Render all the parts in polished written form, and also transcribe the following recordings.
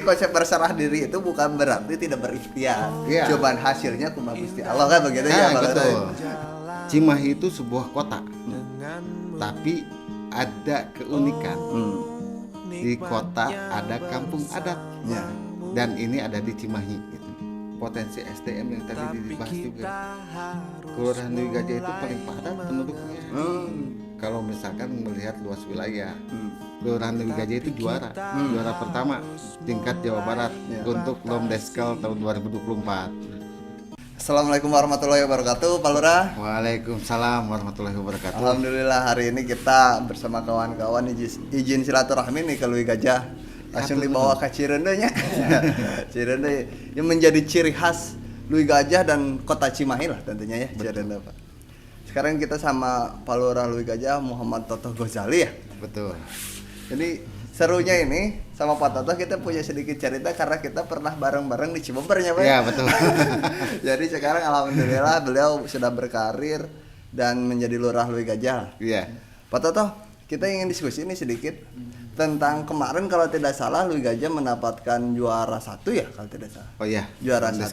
konsep berserah diri itu bukan berarti tidak berikhtiar. Iya. Cuman hasilnya kumaha Gusti Allah kan begitu ya Pak. Betul. Cimahi itu sebuah kota, tapi ada keunikan. Di kota ada kampung adat, Ya. dan ini ada di Cimahi. Gitu. Potensi SDM yang tadi dibahas juga. Kelurahan Dewi Gajah itu paling padat penduduknya. Kalau misalkan melihat luas wilayah, Kelurahan Dewi Gajah itu juara pertama tingkat Jawa Barat untuk Lomdeskel tahun 2024. Assalamualaikum warahmatullahi wabarakatuh, Pak Lurah. Waalaikumsalam warahmatullahi wabarakatuh. Alhamdulillah hari ini kita bersama kawan-kawan izin silaturahmi nih ke Dewi Gajah. Langsung dibawa ke Cirende nya. Cirende yang menjadi ciri khas Dewi Gajah dan kota Cimahi lah tentunya ya. Cirende, Pak. Sekarang kita sama Pak Lurah Dewi Gajah Muhammad Toto Ghazali ya. Betul. Jadi serunya ini sama Pak Toto kita punya sedikit cerita karena kita pernah bareng-bareng di Cibubur ya Pak. Iya betul. Jadi sekarang alhamdulillah beliau sudah berkarir dan menjadi Lurah Dewi Gajah. Iya. Pak Toto, kita ingin diskusi ini sedikit tentang kemarin kalau tidak salah Dewi Gajah mendapatkan juara 1 ya kalau tidak salah. Oh iya. Juara 1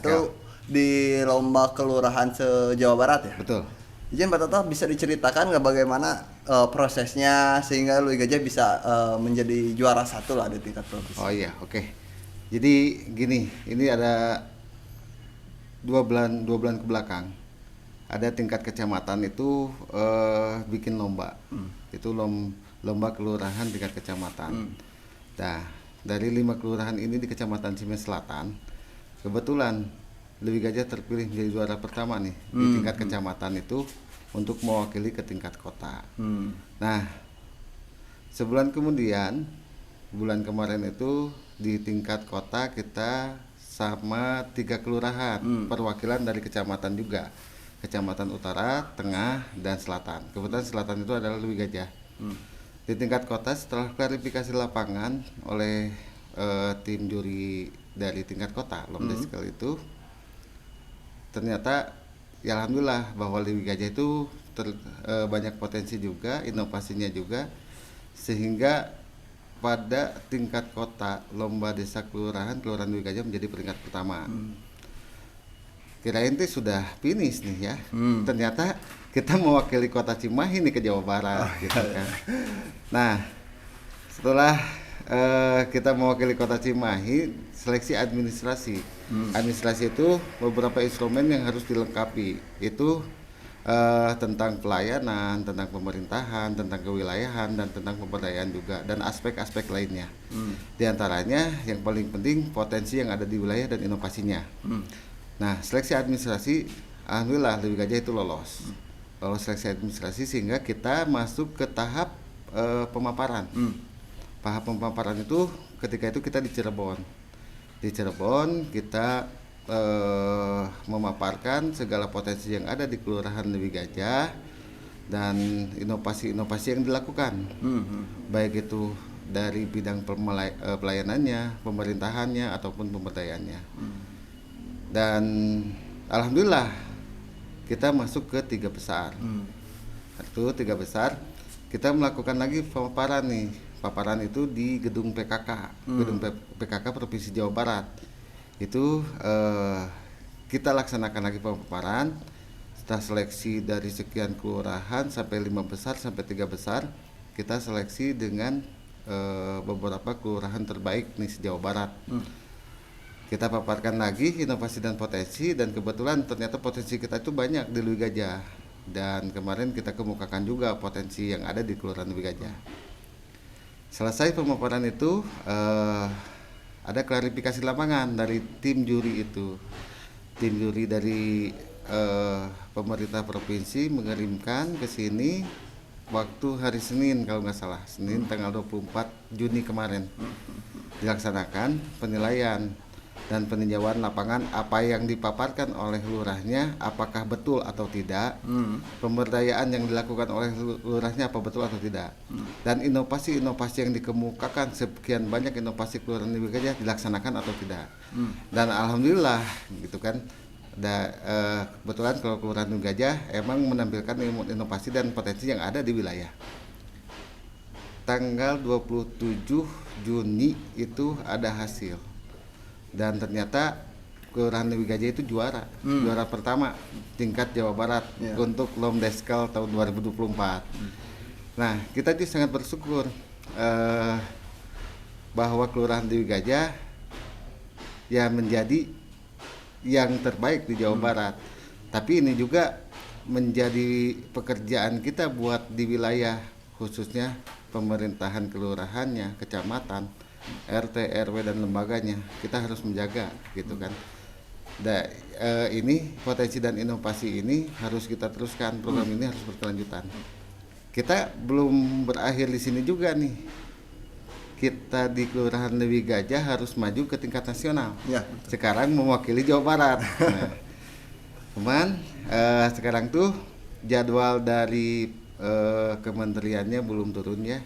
di lomba kelurahan se-Jawa Barat ya. Betul. Izin Pak Toto bisa diceritakan nggak bagaimana prosesnya sehingga Dewi Gajah bisa menjadi juara 1 lah di tingkat provinsi. Oh iya, oke. Jadi gini, ini ada dua bulan ke belakang ada tingkat kecamatan itu bikin lomba. Itu lomba kelurahan tingkat kecamatan. Nah, dari 5 kelurahan ini di Kecamatan Cimahi Selatan, kebetulan Dewi Gajah terpilih menjadi juara pertama nih di tingkat kecamatan itu untuk mewakili ke tingkat kota. Nah, sebulan kemudian, bulan kemarin itu di tingkat kota kita sama 3 kelurahan, perwakilan dari kecamatan juga, Kecamatan Utara, Tengah, dan Selatan. Kebetulan Selatan itu adalah Dewi Gajah. Di tingkat kota setelah klarifikasi lapangan oleh tim juri dari tingkat kota, Lomdeskel itu, ternyata ya alhamdulillah bahwa Dewi Gajah itu banyak potensi juga, inovasinya juga, sehingga pada tingkat kota lomba desa kelurahan Dewi Gajah menjadi peringkat pertama. Kirain itu sudah finish nih ya. Ternyata kita mewakili kota Cimahi nih ke Jawa Barat gitu kan. Nah, setelah kita mewakili kota Cimahi, seleksi administrasi. Administrasi itu beberapa instrumen yang harus dilengkapi. Itu tentang pelayanan, tentang pemerintahan, tentang kewilayahan, dan tentang pemberdayaan juga, dan aspek-aspek lainnya. Di antaranya yang paling penting potensi yang ada di wilayah dan inovasinya. Nah, seleksi administrasi, alhamdulillah Dewi Gajah itu lolos seleksi administrasi sehingga kita masuk ke tahap pemaparan. Tahap pemaparan itu ketika itu kita di Cirebon. Di Cirebon kita memaparkan segala potensi yang ada di Kelurahan Dewi Gajah dan inovasi-inovasi yang dilakukan, baik itu dari bidang pelayanannya, pemerintahannya ataupun pemberdayaannya. Dan alhamdulillah kita masuk ke 3 besar. Itu 3 besar kita melakukan lagi pemaparan nih. Paparan itu di gedung PKK, gedung PKK Provinsi Jawa Barat. Itu kita laksanakan lagi pemaparan. Setelah seleksi dari sekian kelurahan sampai 5 besar sampai 3 besar, kita seleksi dengan beberapa kelurahan terbaik nih se-Jawa Barat. Kita paparkan lagi inovasi dan potensi, dan kebetulan ternyata potensi kita itu banyak di Dewi Gajah. Dan kemarin kita kemukakan juga potensi yang ada di Kelurahan Dewi Gajah. Selesai pemaparan itu ada klarifikasi lapangan dari tim juri itu. Tim juri dari pemerintah provinsi mengirimkan ke sini waktu hari Senin kalau nggak salah, Senin tanggal 24 Juni kemarin dilaksanakan penilaian dan peninjauan lapangan apa yang dipaparkan oleh lurahnya apakah betul atau tidak, pemberdayaan yang dilakukan oleh lurahnya apa betul atau tidak, dan inovasi-inovasi yang dikemukakan, sekian banyak inovasi Kelurahan Dewi Gajah dilaksanakan atau tidak. Dan alhamdulillah gitu kan, kebetulan kalau Kelurahan Dewi Gajah emang menampilkan inovasi dan potensi yang ada di wilayah. Tanggal 27 Juni itu ada hasil dan ternyata Kelurahan Leuwi Gajah itu juara pertama tingkat Jawa Barat untuk Lomdeskal tahun 2024. Nah, kita juga sangat bersyukur bahwa Kelurahan Leuwi Gajah ya menjadi yang terbaik di Jawa Barat. Tapi ini juga menjadi pekerjaan kita buat di wilayah, khususnya pemerintahan kelurahannya, kecamatan, RT, RW dan lembaganya. Kita harus menjaga gitu kan. Ini potensi dan inovasi ini harus kita teruskan, program ini harus berkelanjutan. Kita belum berakhir di sini juga nih. Kita di Kelurahan Leuwi Gajah harus maju ke tingkat nasional. Ya. Sekarang mewakili Jawa Barat. Nah, cuman sekarang tuh jadwal dari kementeriannya belum turun ya.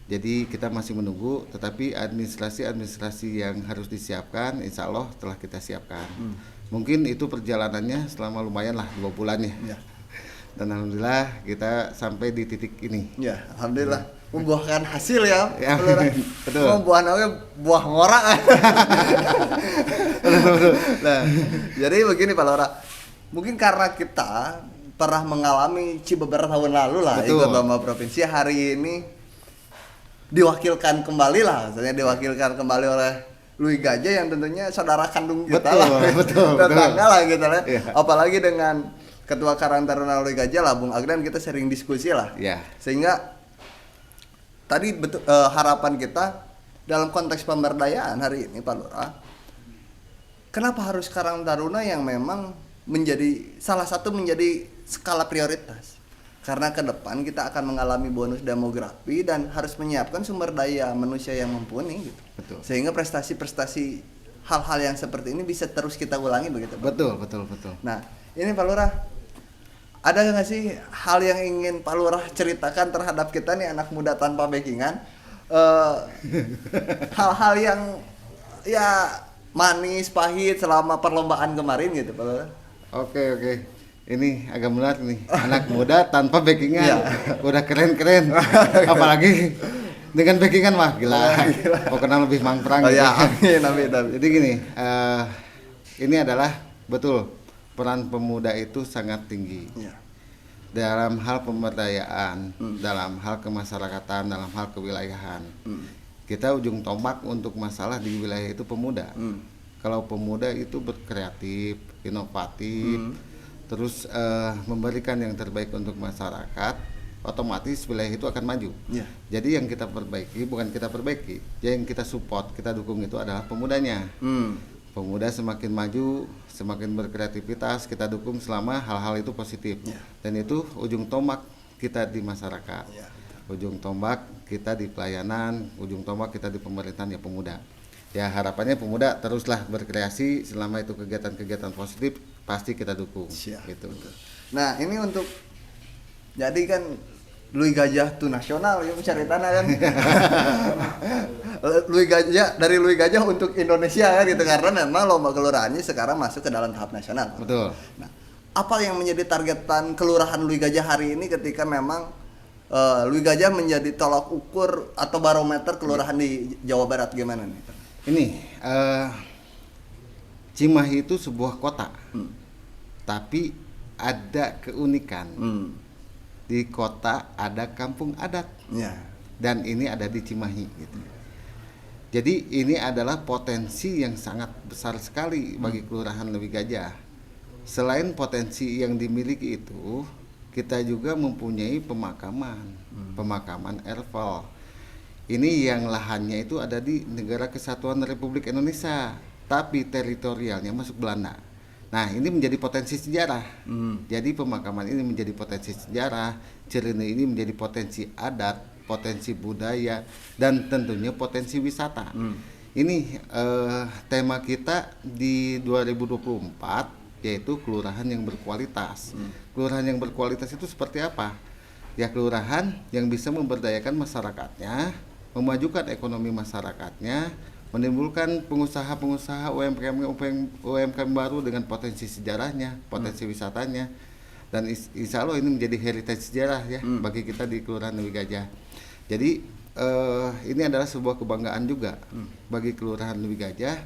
Jadi kita masih menunggu, tetapi administrasi yang harus disiapkan insya Allah telah kita siapkan. Mungkin itu perjalanannya selama lumayan lah 2 bulan ya. Dan alhamdulillah kita sampai di titik ini. Ya, alhamdulillah membuahkan hasil ya. Betul. Buah ngorak. Nah, jadi begini Pak Lora. Mungkin karena kita pernah mengalami beberapa tahun lalu lah ikut lomba provinsi, hari ini diwakilkan kembali oleh Leuwi Gajah yang tentunya saudara kandung kita tetangga lah gitu lah. Apalagi dengan Ketua Karang Taruna Leuwi Gajah lah Bung Agdan, kita sering diskusi lah. Sehingga tadi harapan kita dalam konteks pemberdayaan hari ini Pak Lurah, kenapa harus Karang Taruna yang memang menjadi salah satu menjadi skala prioritas? Karena ke depan kita akan mengalami bonus demografi dan harus menyiapkan sumber daya manusia yang mumpuni gitu. Sehingga prestasi-prestasi hal-hal yang seperti ini bisa terus kita ulangi begitu Pak? Betul. Nah, ini Pak Lurah, ada nggak sih hal yang ingin Pak Lurah ceritakan terhadap kita nih anak muda tanpa backingan? Hal-hal yang ya manis, pahit selama perlombaan kemarin gitu Pak Lurah. Oke. Ini agak menarik nih, anak muda tanpa backingan, udah keren. Apalagi dengan backingan mah gila. Pokoknya lebih mangprang. Amin. Jadi gini, ini adalah betul peran pemuda itu sangat tinggi dalam hal pemberdayaan, dalam hal kemasyarakatan, dalam hal kewilayahan. Kita ujung tombak untuk masalah di wilayah itu pemuda. Kalau pemuda itu berkreatif, inovatif, terus memberikan yang terbaik untuk masyarakat, otomatis wilayah itu akan maju. Jadi yang kita perbaiki, yang kita support, kita dukung itu adalah pemudanya. Pemuda semakin maju, semakin berkreativitas, kita dukung selama hal-hal itu positif. Dan itu ujung tombak kita di masyarakat. Ujung tombak kita di pelayanan, ujung tombak kita di pemerintahan ya pemuda. Ya harapannya pemuda teruslah berkreasi, selama itu kegiatan-kegiatan positif pasti kita dukung. Gitu. Nah ini untuk jadi kan Leuwi Gajah tuh nasional ya ceritanya kan. Dari Leuwi Gajah untuk Indonesia kan gitu, karena memang lomba kelurahannya sekarang masuk ke dalam tahap nasional. Betul. Nah, apa yang menjadi targetan kelurahan Leuwi Gajah hari ini ketika memang Leuwi Gajah menjadi tolak ukur atau barometer kelurahan di Jawa Barat gimana nih? Ini Cimahi itu sebuah kota, tapi ada keunikan. Di kota ada kampung adat, dan ini ada di Cimahi gitu. Jadi ini adalah potensi yang sangat besar sekali bagi Kelurahan Leuwi Gajah. Selain potensi yang dimiliki itu, kita juga mempunyai pemakaman erfal. Ini yang lahannya itu ada di Negara Kesatuan Republik Indonesia, tapi teritorialnya masuk Belanda. Nah, ini menjadi potensi sejarah. Jadi pemakaman ini menjadi potensi sejarah, Cirende ini menjadi potensi adat, potensi budaya, dan tentunya potensi wisata. Ini tema kita di 2024, yaitu kelurahan yang berkualitas. Kelurahan yang berkualitas itu seperti apa? Ya kelurahan yang bisa memberdayakan masyarakatnya, memajukan ekonomi masyarakatnya, menimbulkan pengusaha-pengusaha UMKM baru dengan potensi sejarahnya, potensi wisatanya, dan insya Allah ini menjadi heritage sejarah ya bagi kita di Kelurahan Leuwi Gajah. Jadi ini adalah sebuah kebanggaan juga bagi Kelurahan Leuwi Gajah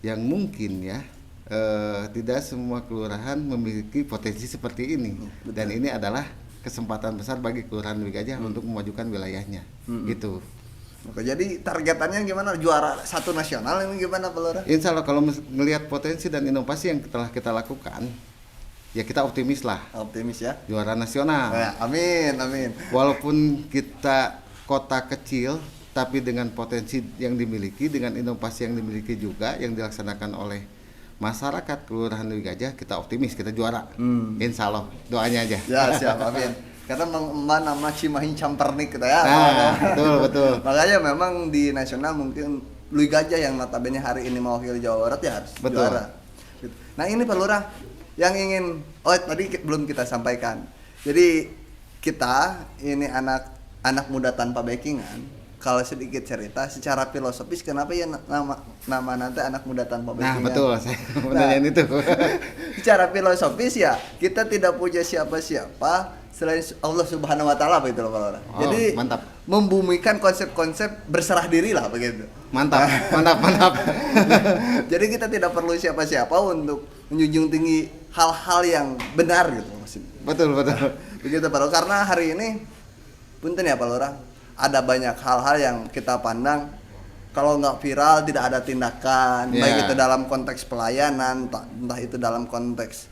yang mungkin ya tidak semua kelurahan memiliki potensi seperti ini. Dan ini adalah kesempatan besar bagi Kelurahan Leuwi Gajah untuk memajukan wilayahnya. Gitu. Oke, jadi targetannya gimana? Juara 1 nasional ini gimana Pak Lurah? Insya Allah kalau melihat potensi dan inovasi yang telah kita lakukan, ya kita optimis lah. Optimis ya. Juara nasional. Ya, amin, amin. Walaupun kita kota kecil, tapi dengan potensi yang dimiliki, dengan inovasi yang dimiliki juga, yang dilaksanakan oleh masyarakat Kelurahan Leuwi Gajah, kita optimis, kita juara. Insya Allah, doanya aja. Ya, siap, amin. Karena nama Cimahi Campernik kita ya. Nah, betul. Makanya memang di nasional mungkin Leuwi Gajah yang notabene hari ini mewakili Jawa Barat ya harus juara. Gitu. Nah ini Pak Lurah yang ingin, tadi belum kita sampaikan. Jadi kita ini anak muda tanpa backingan. Kalau sedikit cerita secara filosofis kenapa ya nama nanti anak muda tanpa backingan? Nah betul, saya mau nanyain itu. Secara filosofis ya kita tidak punya siapa-siapa selain Allah Subhanahu Wa Taala begitu loh Pak Lurah. Jadi mantap. Membumikan konsep-konsep berserah diri lah begitu. Mantap. Jadi kita tidak perlu siapa-siapa untuk menjunjung tinggi hal-hal yang benar gitu maksudnya. Betul. Begitu Pak Lurah. Karena hari ini punten ya Pak Lurah, ada banyak hal-hal yang kita pandang kalau nggak viral tidak ada tindakan, baik itu dalam konteks pelayanan, entah itu dalam konteks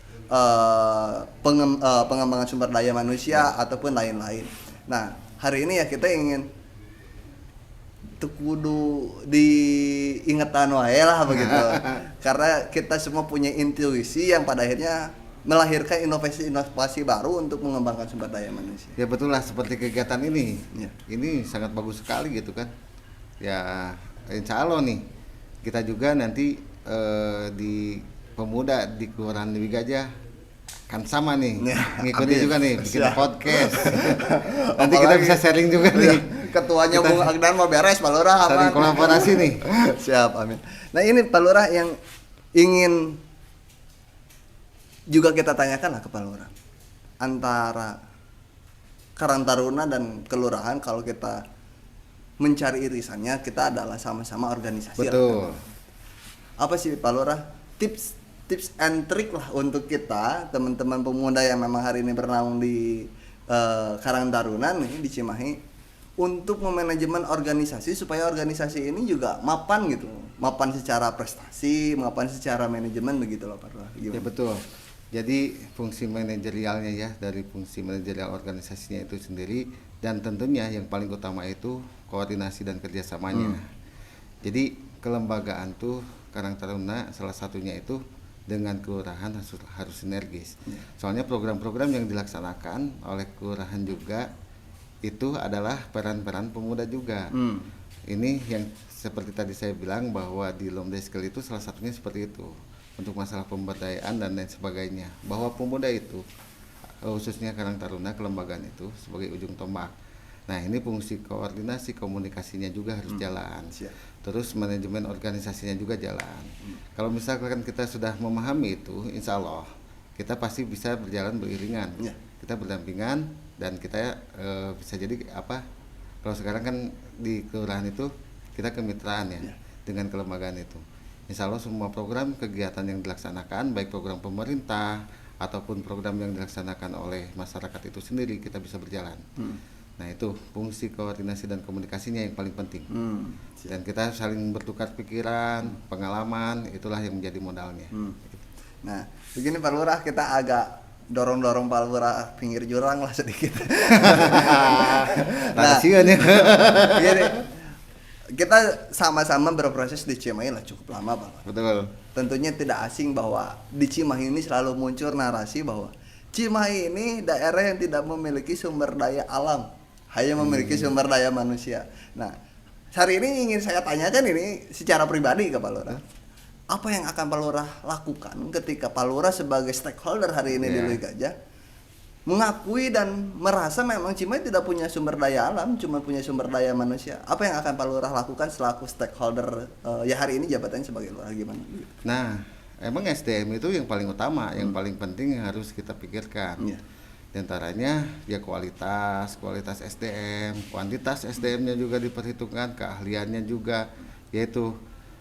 pengembangan sumber daya manusia ataupun lain-lain. Nah hari ini ya kita ingin kudu diingetan wae lah begitu. Karena kita semua punya intuisi yang pada akhirnya melahirkan inovasi baru untuk mengembangkan sumber daya manusia. Ya betul lah, seperti kegiatan ini. Ya. Ini sangat bagus sekali gitu kan. Ya insya Allah nih kita juga nanti di pemuda di Kelurahan Leuwi Gajah kan sama nih, ngikuti juga nih bikin podcast. Nanti kita bisa sharing juga nih. Ketuanya Bung Agdan mau beres Pak Lurah. Saling kolaborasi nih. Siap, amin. Nah ini Pak Lurah yang ingin juga kita tanyakan lah ke Pak Lurah, antara Karang Taruna dan kelurahan kalau kita mencari irisannya kita adalah sama-sama organisasi. Betul. Apa sih Pak Lurah tips and trick lah untuk kita teman-teman pemuda yang memang hari ini bernaung di Karang Taruna nih di Cimahi untuk memanajemen organisasi supaya organisasi ini juga mapan gitu, mapan secara prestasi, mapan secara manajemen begitu loh Pak Lurah. Ya betul. Jadi fungsi manajerialnya ya, dari fungsi manajerial organisasinya itu sendiri, dan tentunya yang paling utama itu koordinasi dan kerjasamanya. Jadi kelembagaan tuh Karang Taruna salah satunya itu dengan kelurahan harus sinergis. Soalnya program-program yang dilaksanakan oleh kelurahan juga itu adalah peran-peran pemuda juga. Ini yang seperti tadi saya bilang bahwa di Lomdeskel itu salah satunya seperti itu. Untuk masalah pemberdayaan dan lain sebagainya, bahwa pemuda itu khususnya Karang Taruna kelembagaan itu sebagai ujung tombak. Nah ini fungsi koordinasi komunikasinya juga harus jalan. Terus manajemen organisasinya juga jalan. Kalau misalkan kita sudah memahami itu, insya Allah kita pasti bisa berjalan beriringan. Kita berdampingan dan kita bisa jadi apa? Kalau sekarang kan di kelurahan itu kita kemitraan ya dengan kelembagaan itu. Insya Allah semua program kegiatan yang dilaksanakan, baik program pemerintah ataupun program yang dilaksanakan oleh masyarakat itu sendiri, kita bisa berjalan. Nah itu fungsi koordinasi dan komunikasinya yang paling penting. Dan kita saling bertukar pikiran, pengalaman, itulah yang menjadi modalnya. Nah begini Pak Lurah, kita agak dorong Pak Lurah pinggir jurang lah sedikit. Nah, gini, kita sama-sama berproses di Cimahi lah cukup lama Pak. Betul. Tentunya tidak asing bahwa di Cimahi ini selalu muncul narasi bahwa Cimahi ini daerah yang tidak memiliki sumber daya alam, hanya memiliki sumber daya manusia. Nah, hari ini ingin saya tanyakan ini secara pribadi ke Pak Lurah. Apa yang akan Pak Lurah lakukan ketika Pak Lurah sebagai stakeholder hari ini di Leuwi Gajah mengakui dan merasa memang Cimahi tidak punya sumber daya alam, cuma punya sumber daya manusia. Apa yang akan Pak Lurah lakukan selaku stakeholder ya hari ini jabatannya sebagai lurah gimana? Nah, emang SDM itu yang paling utama, yang paling penting yang harus kita pikirkan. Di antaranya ya kualitas SDM, kuantitas SDM-nya juga diperhitungkan, keahliannya juga, yaitu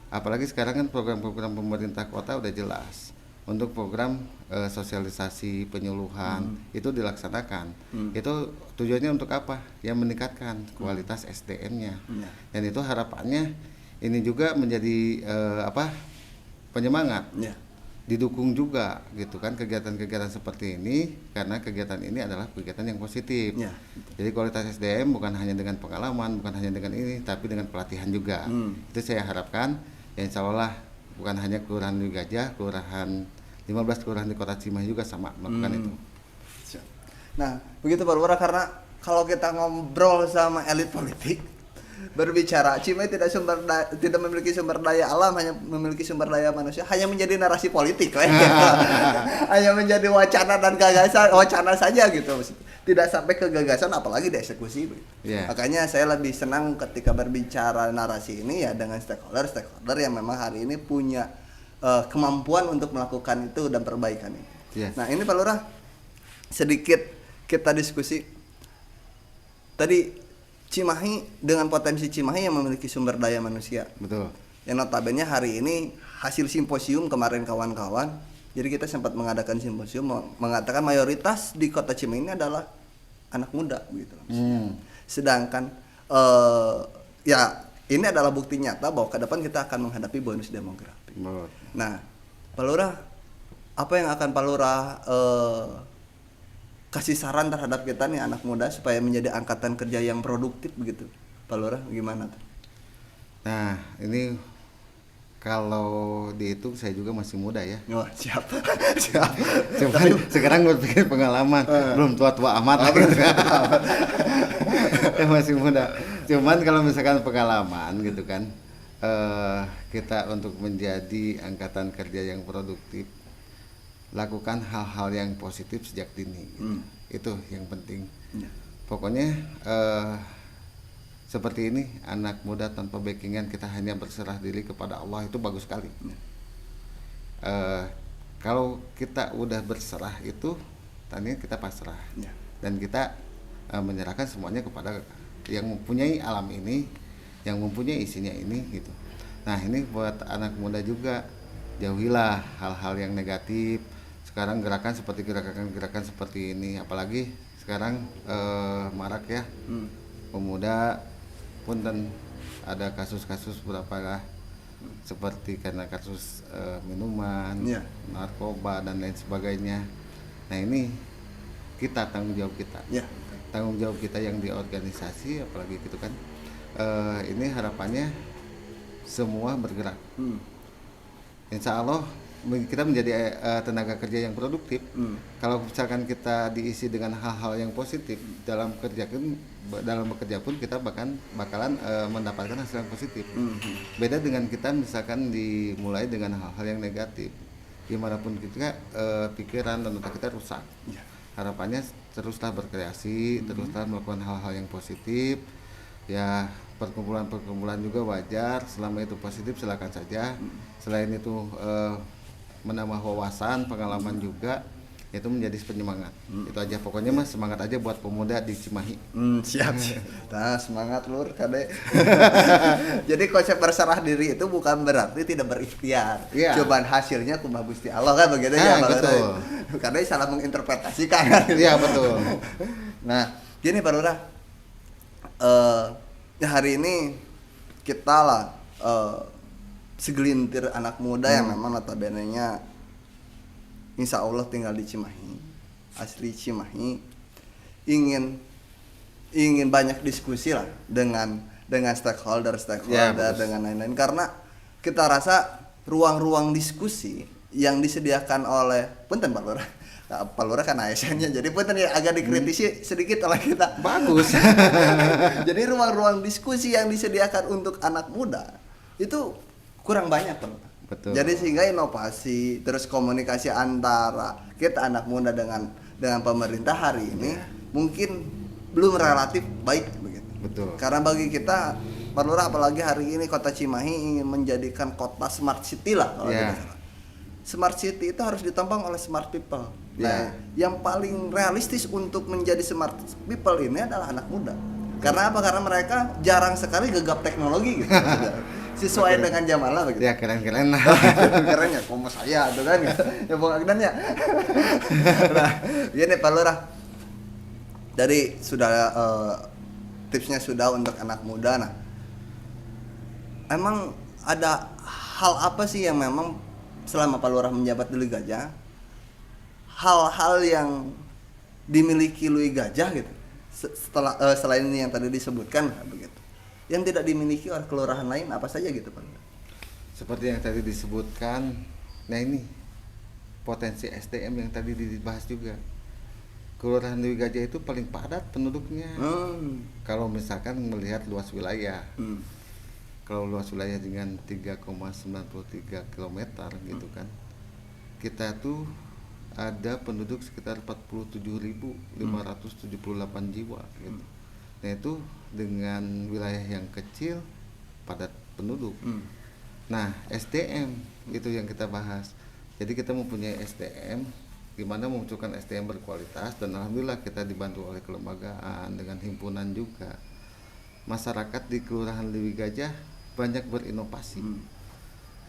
Apalagi sekarang kan program-program pemerintah kota udah jelas. Untuk program sosialisasi penyuluhan itu dilaksanakan. Itu tujuannya untuk apa? Ya meningkatkan kualitas SDM-nya. Dan itu harapannya ini juga menjadi penyemangat. Didukung juga gitu kan kegiatan-kegiatan seperti ini, karena kegiatan ini adalah kegiatan yang positif. Jadi kualitas SDM bukan hanya dengan pengalaman, bukan hanya dengan ini, tapi dengan pelatihan juga. Itu saya harapkan ya, insya Allah bukan hanya Kelurahan Leuwi Gajah, kelurahan 15 kelurahan di Kota Cimahi juga sama melakukan itu. Nah, begitu Pak Lurah, karena kalau kita ngobrol sama elit politik, berbicara Cimahi tidak memiliki sumber daya alam, hanya memiliki sumber daya manusia, hanya menjadi narasi politik, hanya menjadi wacana dan gagasan, wacana saja gitu, tidak sampai ke gagasan, apalagi dieksekusi. Makanya saya lebih senang ketika berbicara narasi ini ya dengan stakeholder yang memang hari ini punya kemampuan untuk melakukan itu dan perbaikan itu. Nah ini Pak Lurah, sedikit kita diskusi tadi. Cimahi dengan potensi Cimahi yang memiliki sumber daya manusia. Betul. Yang notabene hari ini hasil simposium kemarin kawan-kawan. Jadi kita sempat mengadakan simposium mengatakan mayoritas di Kota Cimahi ini adalah anak muda gitu. Sedangkan ya ini adalah bukti nyata bahwa ke depan kita akan menghadapi bonus demografi. Nah, Pak Lurah, apa yang akan Pak Lurah kasih saran terhadap kita nih anak muda supaya menjadi angkatan kerja yang produktif begitu, Pak Lurah, gimana tuh? Nah ini kalau dihitung saya juga masih muda ya. Siap. Cuman sekarang berpikir pengalaman, belum tua-tua amat gitu. Ya masih muda. Cuman kalau misalkan pengalaman gitu kan, kita untuk menjadi angkatan kerja yang produktif, lakukan hal-hal yang positif sejak dini gitu. Itu yang penting. Pokoknya seperti ini, anak muda tanpa backingan, kita hanya berserah diri kepada Allah, itu bagus sekali. Kalau kita udah berserah itu tadinya kita pasrah dan kita menyerahkan semuanya kepada yang mempunyai alam ini, yang mempunyai isinya ini gitu. Nah ini buat anak muda juga, jauhilah hal-hal yang negatif. Sekarang gerakan seperti ini, apalagi sekarang marak ya, pemuda punten ada kasus-kasus berapa lah, seperti karena kasus minuman, narkoba dan lain sebagainya. Nah ini kita tanggung jawab kita yang di organisasi, apalagi gitu kan. Ini harapannya semua bergerak. Insya Allah kita menjadi tenaga kerja yang produktif. Kalau misalkan kita diisi dengan hal-hal yang positif dalam bekerja pun kita bakalan mendapatkan hasil yang positif. Beda dengan kita misalkan dimulai dengan hal-hal yang negatif, dimanapun kita pikiran dan otak kita rusak. Harapannya teruslah berkreasi, teruslah melakukan hal-hal yang positif. Ya perkumpulan juga wajar, selama itu positif silakan saja. Selain itu menambah wawasan, pengalaman juga, itu menjadi penyemangat. Itu aja pokoknya mas, semangat aja buat pemuda di Cimahi. Siap. Nah semangat lur kade. Jadi konsep berserah diri itu bukan berarti tidak berikhtiar. Cobaan hasilnya kumaha Gusti Allah kan begitu ya Pak Lurah. Karena salah menginterpretasikan. Iya betul. Nah gini Pak Lurah, hari ini kita lah segelintir anak muda yang memang notabene-nya insya Allah tinggal di Cimahi, asli Cimahi, ingin banyak diskusi lah dengan stakeholder dengan lain-lain, karena kita rasa ruang-ruang diskusi yang disediakan oleh punten Pak Lurah. Pak Lurah kan ASN-nya, jadi punten ya agak dikritisi sedikit oleh kita. Bagus. Jadi ruang-ruang diskusi yang disediakan untuk anak muda itu kurang banyak Pak. Betul. Jadi sehingga inovasi terus komunikasi antara kita anak muda dengan pemerintah hari ini mungkin belum relatif baik begitu. Betul. Karena bagi kita Pak Lurah, apalagi hari ini Kota Cimahi ingin menjadikan kota smart city lah kalau tidak salah. Smart city itu harus ditopang oleh smart people. Nah, yang paling realistis untuk menjadi smart people ini adalah anak muda. Karena apa? Karena mereka jarang sekali gegap teknologi gitu. sesuai dengan zaman lah begitu. Ya keren-keren lah. Keren ya, komo saya tuh kan ya Bung Agdan ya. Nah, ini Pak Lurah. Dari sudah tipsnya sudah untuk anak muda. Nah, emang ada hal apa sih yang memang selama Pak Lurah menjabat di Lui Gajah, hal-hal yang dimiliki Lui Gajah gitu, setelah selain ini yang tadi disebutkan begitu, yang tidak dimiliki oleh kelurahan lain apa saja gitu Pak Lurah? Seperti yang tadi disebutkan, nah ini potensi SDM yang tadi dibahas juga. Kelurahan Lui Gajah itu paling padat penduduknya. Kalau misalkan melihat luas wilayah. Kalau luas wilayah dengan 3,93 km gitu kan. Kita tuh ada penduduk sekitar 47.578 jiwa gitu. Nah, itu dengan wilayah yang kecil padat penduduk. Nah, SDM itu yang kita bahas. Jadi kita mempunyai SDM, gimana memunculkan SDM berkualitas, dan alhamdulillah kita dibantu oleh kelembagaan dengan himpunan juga. Masyarakat di Kelurahan Lui Gajah banyak berinovasi.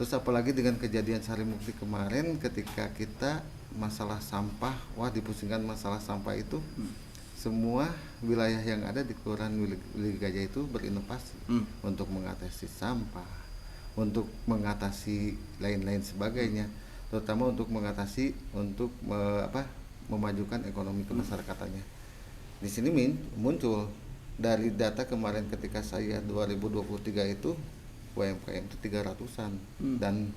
Terus apalagi dengan kejadian Sarimukti kemarin, ketika kita masalah sampah, wah dipusingkan masalah sampah itu, semua wilayah yang ada di Kelurahan Lui Gajah itu berinovasi untuk mengatasi sampah, untuk mengatasi lain-lain sebagainya, terutama untuk mengatasi untuk memajukan ekonomi kemasyarakatan. Di sini muncul dari data kemarin ketika saya 2023 itu UMKM itu 300-an dan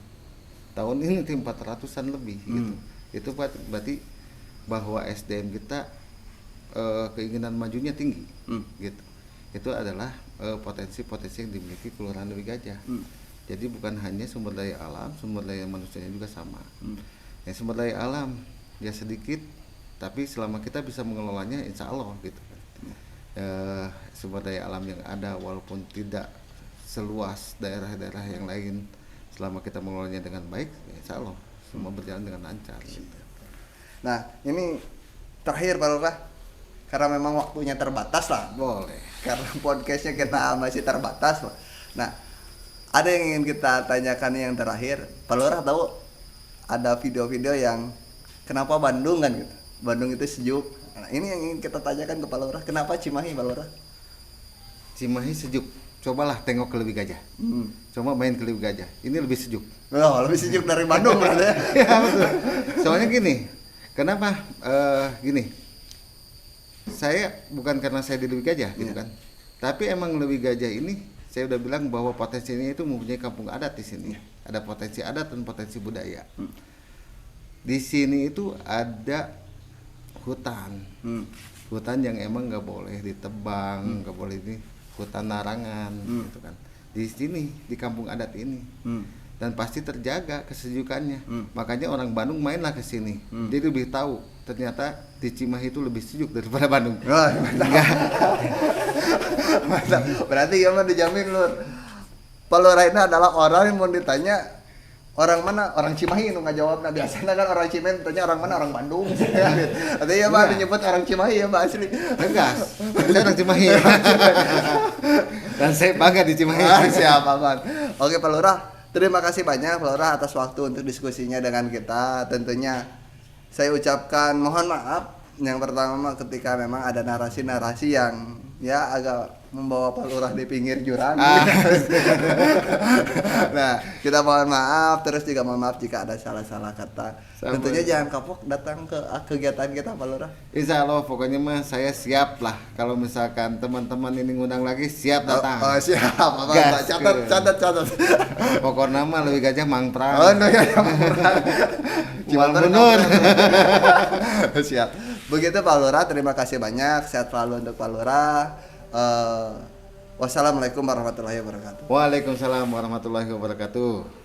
tahun ini 400-an lebih gitu. Itu berarti bahwa SDM kita keinginan majunya tinggi gitu. Itu adalah potensi-potensi yang dimiliki Kelurahan Lui Gajah. Jadi bukan hanya sumber daya alam, sumber daya manusianya juga sama. Ya, sumber daya alam ya sedikit, tapi selama kita bisa mengelolanya, insya Allah gitu. Sumber daya alam yang ada walaupun tidak seluas daerah-daerah yang lain, selama kita mengelolanya dengan baik, ya insya Allah semua berjalan dengan lancar. Gitu. Nah, ini terakhir Pak Lurah, karena memang waktunya terbatas lah. Boleh. Karena podcastnya kita masih terbatas lah. Nah, ada yang ingin kita tanyakan yang terakhir. Pak Lurah tahu ada video-video yang kenapa Bandung kan gitu. Bandung itu sejuk. Nah, ini yang ingin kita tanyakan ke Pak Lurah. Kenapa Cimahi Pak Lurah? Cimahi sejuk. Cobalah tengok ke Lui Gajah. Coba main ke Lui Gajah. Ini lebih sejuk. Oh, lebih sejuk dari Bandung berarti ya. Ya betul. Soalnya gini. Kenapa? Gini. Saya bukan karena saya di Lui Gajah gitu kan. Tapi emang Lui Gajah ini saya udah bilang bahwa potensinya itu mempunyai kampung adat di sini. Ada potensi adat dan potensi budaya. Di sini itu ada hutan. Hutan yang emang nggak boleh ditebang, nggak boleh ini, hutan larangan, gitu kan. Di sini di kampung adat ini. Dan pasti terjaga kesejukannya. Makanya orang Bandung mainlah ke sini. Jadi lebih tahu ternyata di Cimahi itu lebih sejuk daripada Bandung. Wah, mantap. Berarti ya mah dijamin Lur. Pak Lurah ini adalah orang yang mau ditanya orang mana, orang Cimahi nu ngajawabna. Biasanya kan orang Cimahi tanya orang mana, orang Bandung. Artinya ya Pak disebut orang Cimahi ya Pak asli. Tegas. Saya orang Cimahi. Dan saya bangga di Cimahi. Siap aman. Oke Pak Lurah, terima kasih banyak Pak Lurah atas waktu untuk diskusinya dengan kita. Tentunya saya ucapkan mohon maaf yang pertama ketika memang ada narasi-narasi yang ya agak membawa Pak Lurah di pinggir jurang. Nah, kita mohon maaf, terus juga mohon maaf jika ada salah-salah kata. Tentunya jangan kapok datang ke kegiatan kita Pak Lurah. Insya Allah pokoknya mah saya siap lah. Kalau misalkan teman-teman ini ngundang lagi siap datang. Oh siap, Pak. Catat. Pokoknya mah Lui Gajah mangprang. Oh no ya mangprang. Mundur. Siap. Begitu Pak Lurah, terima kasih banyak. Sehat selalu untuk Pak Lurah. Wassalamualaikum warahmatullahi wabarakatuh. Waalaikumsalam warahmatullahi wabarakatuh.